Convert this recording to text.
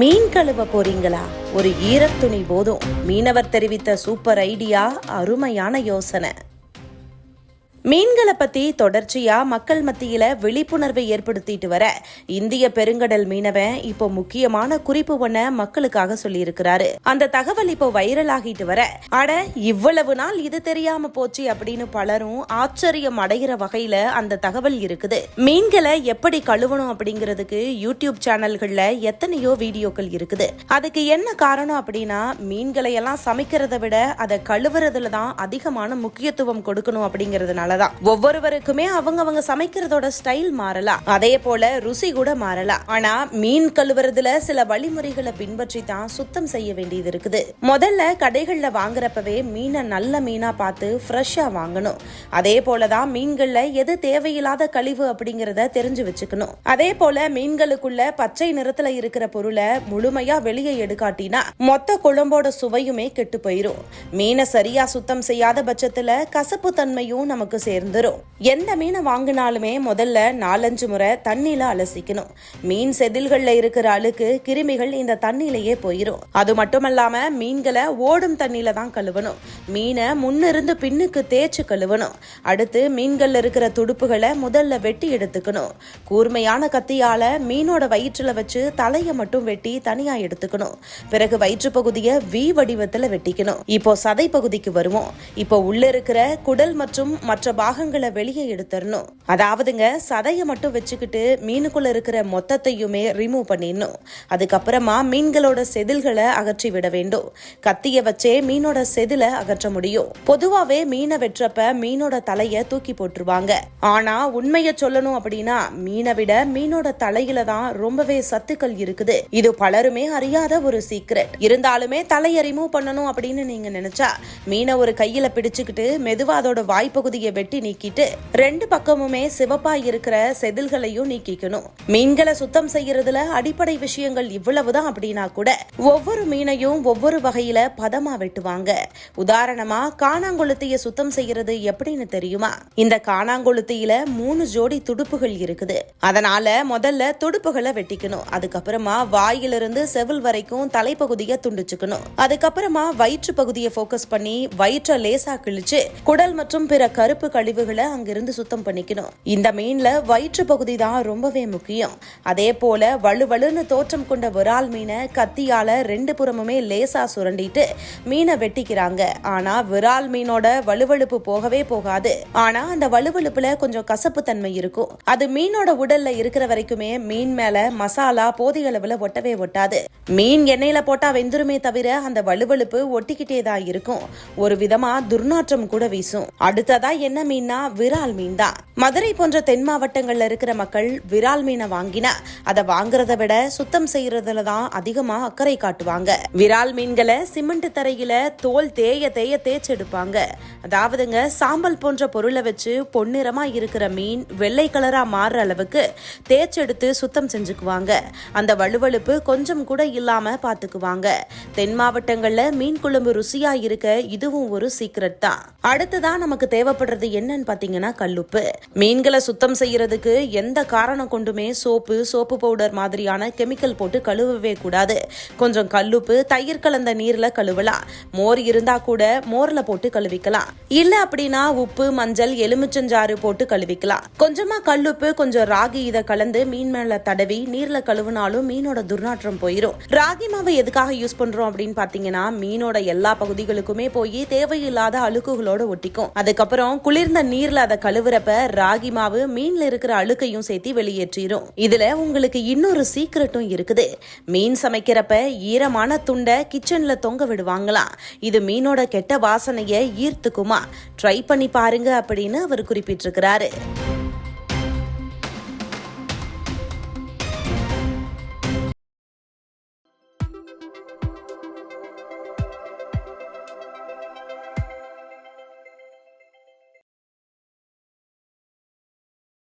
மீன் கழுவ போறீங்களா? ஒரு ஈரத்துணி போதும். மீனவர் தெரிவித்த சூப்பர் ஐடியா, அருமையான யோசனை. மீன்களை பத்தி தொடர்ச்சியா மக்கள் மத்தியில விழிப்புணர்வை ஏற்படுத்திட்டு வர இந்திய பெருங்கடல் மீனவன் இப்போ முக்கியமான குறிப்பு ஒண்ண மக்களுக்காக சொல்லி இருக்கிறாரு. அந்த தகவல் இப்போ வைரல் ஆகிட்டு வர, அட இவ்வளவு நாள் இது தெரியாம போச்சு அப்படின்னு பலரும் ஆச்சரியம் அடைகிற வகையில அந்த தகவல் இருக்குது. மீன்களை எப்படி கழுவணும் அப்படிங்கிறதுக்கு யூடியூப் சேனல்கள்ல எத்தனையோ வீடியோக்கள் இருக்குது. அதுக்கு என்ன காரணம் அப்படின்னா, மீன்களை எல்லாம் சமைக்கிறத விட அதை கழுவுறதுல தான் அதிகமான முக்கியத்துவம் கொடுக்கணும் அப்படிங்கறதுனால ஒவ்வொருவருக்குமே அவங்க சமைக்கிறதோட ஸ்டைல் மாறலாம், அதே போல ருசி கூட மாறலாம். ஆனா மீன் கழுவுறதுல சில வழிமுறைகளை பின்பற்றி தான் சுத்தம் செய்ய வேண்டியது இருக்குது. முதல்ல கடைகள்ல வாங்குறப்பவே மீனை நல்ல மீனா பார்த்து ஃப்ரெஷ்ஷா வாங்கணும். அதே போலதான் மீன்கள்ல எது தேவையில்லாத கழிவு அப்படிங்கறத தெரிஞ்சு வச்சுக்கணும். அதே போல மீன்களுக்குள்ள பச்சை நிறத்துல இருக்கிற பொருளை முழுமையா வெளியே எடுக்காட்டினா மொத்த குழம்போட சுவையுமே கெட்டு போயிரும். மீனை சரியா சுத்தம் செய்யாத பட்சத்துல கசப்பு தன்மையும் நமக்கு சேர்ந்துரும். எந்த மீனை வாங்கினாலுமே முதல்ல 4-5 முறை தண்ணியில அலசிக்கணும். மீன் செதில்கள்ல இருக்கிற அழுக்கு, கிருமிகள் இந்த தண்ணியிலேயே போயிரும். அது மட்டுமல்லாம மீன்களை ஓடும் தண்ணியில தான் கழுவணும். மீனை முன்னிருந்து பின்னுக்கு தேய்ச்சு கழுவணும். அடுத்து மீன்கள்ல இருக்கிற துடுப்புகளை முதல்ல வெட்டி எடுத்துக்கணும். கூர்மையான கத்தியால மீனோட வயிற்றுல வச்சு தலையை மட்டும் வெட்டி தனியா எடுத்துக்கணும். பிறகு வயிற்று பகுதியை வி வடிவத்துல வெட்டிக்கணும். இப்போ சதை பகுதிக்கு வருவோம். இப்போ உள்ள இருக்கிற குடல் மற்றும் மற்ற பாகங்களை வெளியே எடுத்துடணும். அதாவதுங்க, சதையை மட்டும் வச்சுக்கிட்டு மீனுக்குள்ள இருக்கிற மொத்தத்தையுமே ரிமூவ் பண்ணிடணும். அதுக்கப்புறமா மீன்களோட செதில்களை அகற்றி விட வேண்டும். கத்திய வச்சே மீனோட செதில அகற்ற முடியும். பொதுவாவே மீனை வெற்றப்ப மீனோட தலைய தூக்கி போட்டுருவாங்க. ஆனா உண்மைய சொல்லணும் அப்படின்னா, மீனை விட மீனோட தலையில தான் ரொம்பவே சத்துக்கள் இருக்குது. இது பலருமே அறியாத ஒரு சீக்ரெட். இருந்தாலுமே தலையை ரிமூவ் பண்ணணும் அப்படின்னு நீங்க நினைச்சா, மீனை ஒரு கையில பிடிச்சுக்கிட்டு மெதுவா அதோட வாய்ப்பகுதியை வெட்டி நீக்கிட்டு 2 பக்கமுமே சிவப்பா இருக்கிற செதில்களையும் நீக்கிக்கணும். மீன்களை சுத்தம் செய்யறதுல அடிப்படை விஷயங்கள் இவ்வளவுதான் அப்படின்னா கூட ஒவ்வொரு மீனையும் ஒவ்வொரு வகையில பதமா வெட்டுவாங்க. உதாரணமா காணாங்கொளுத்திய சுத்தம் செய்யறது எப்படின்னு தெரியுமா? இந்த காணாங்கொளுத்தியில 3 ஜோடி துடுப்புகள் இருக்குது. அதனால முதல்ல துடுப்புகளை வெட்டிக்கணும். அதுக்கப்புறமா வாயிலிருந்து செவில் வரைக்கும் தலைப்பகுதியை துண்டிச்சுக்கணும். அதுக்கப்புறமா வயிற்று பகுதியை போக்கஸ் பண்ணி வயிற்றை லேசா கிழிச்சு குடல் மற்றும் பிற கருப்பு கழிவுகளை அங்கிருந்து சுத்தம் பண்ணிக்கணும். இந்த மீன்ல வயிற்று பகுதி தான் ரொம்பவே முக்கியம். அதே போல வலுவலுன்னு தோற்றம் கொண்ட விரால் மீனை கத்தியால 2 புறமுமே லேசா சுரண்டிட்டு மீனை வெட்டிக்கிறாங்க. ஆனா விரால் மீனோட வலுவழுப்பு போகவே போகாது. ஆனா அந்த வலுவழுப்புல கொஞ்சம் கசப்பு தன்மை இருக்கும். அது மீனோட உடல்ல இருக்கிற வரைக்குமே மீன் மேல மசாலா போதிய அளவுல ஒட்டவே ஒட்டாது. மீன் எண்ணெயில போட்டா வெந்துருமே தவிர அந்த வலுவழுப்பு ஒட்டிக்கிட்டே தான் இருக்கும். ஒரு விதமா துர்நாற்றம் கூட வீசும். அடுத்ததா என்ன மீன்னா விரால் மீன் தான். மதுரை போன்ற தென் மாவட்டங்கள்ல இருக்கிற மக்கள் விரால் மீனை வாங்கினா அதை வாங்குறத விட சுத்தம் செய்யறதுல தான் அதிகமா அக்கறை காட்டுவாங்க. விரால் மீன்களை சிமெண்ட் தரையில தோல் தேய தேய்ச்செடுப்பாங்க. அதாவதுங்க, சாம்பல் போன்ற பொருளை வச்சு பொன்னிறமா இருக்கிற மீன் வெள்ளை கலரா மாறுற அளவுக்கு தேய்ச்செடுத்து சுத்தம் செஞ்சுக்குவாங்க. அந்த வலுவழுப்பு கொஞ்சம் கூட இல்லாம பாத்துக்குவாங்க. தென் மாவட்டங்கள்ல மீன் குழம்பு ருசியா இருக்க இதுவும் ஒரு சீக்ரெட் தான். அடுத்துதான் நமக்கு தேவைப்படுறது என்னன்னு பாத்தீங்கன்னா கல்லுப்பு. மீன்களை சுத்தம் செய்யறதுக்கு எந்த காரணம் கொண்டுமே சோப்பு பவுடர் மாதிரியான கெமிக்கல் போட்டு கழுவவே கூடாது. கொஞ்சம் கல்லுப்பு, தயிர் கலந்த நீர்ல கழுவலாம். மோர் இருந்தா கூட மோர்ல போட்டு கழுவிக்கலாம். இல்ல அப்படின்னா உப்பு, மஞ்சள், எலுமிச்சஞ்சாறு போட்டு கழுவிக்கலாம். கொஞ்சமா கல்லுப்பு, கொஞ்சம் ராகி இதை கலந்து மீன் மேல தடவி நீர்ல கழுவினாலும் மீனோட துர்நாற்றம் போயிரும். ராகி மாவை எதுக்காக யூஸ் பண்றோம் அப்படின்னு பாத்தீங்கன்னா, மீனோட எல்லா பகுதிகளுக்குமே போய் தேவையில்லாத அழுக்குகளோட ஒட்டிக்கும். அதுக்கப்புறம் குளிர்ந்த நீர்ல அதை கழுவுறப்ப ராகி மாவு மீன்ல இருக்கிற அழுக்கையும் சேர்த்து வெளியேற்றிரும். இதுல உங்களுக்கு இன்னொரு சீக்ரெட்டும் இருக்குது. மீன் சமைக்கிறப்ப ஈரமான துண்டை கிச்சன்ல தொங்க விடுவாங்களாம். இது மீனோட கெட்ட வாசனையை ஈர்த்துக்குமா. ட்ரை பண்ணி பாருங்க அப்படின்னு அவர் குறிப்பிட்டிருக்கிறாரு.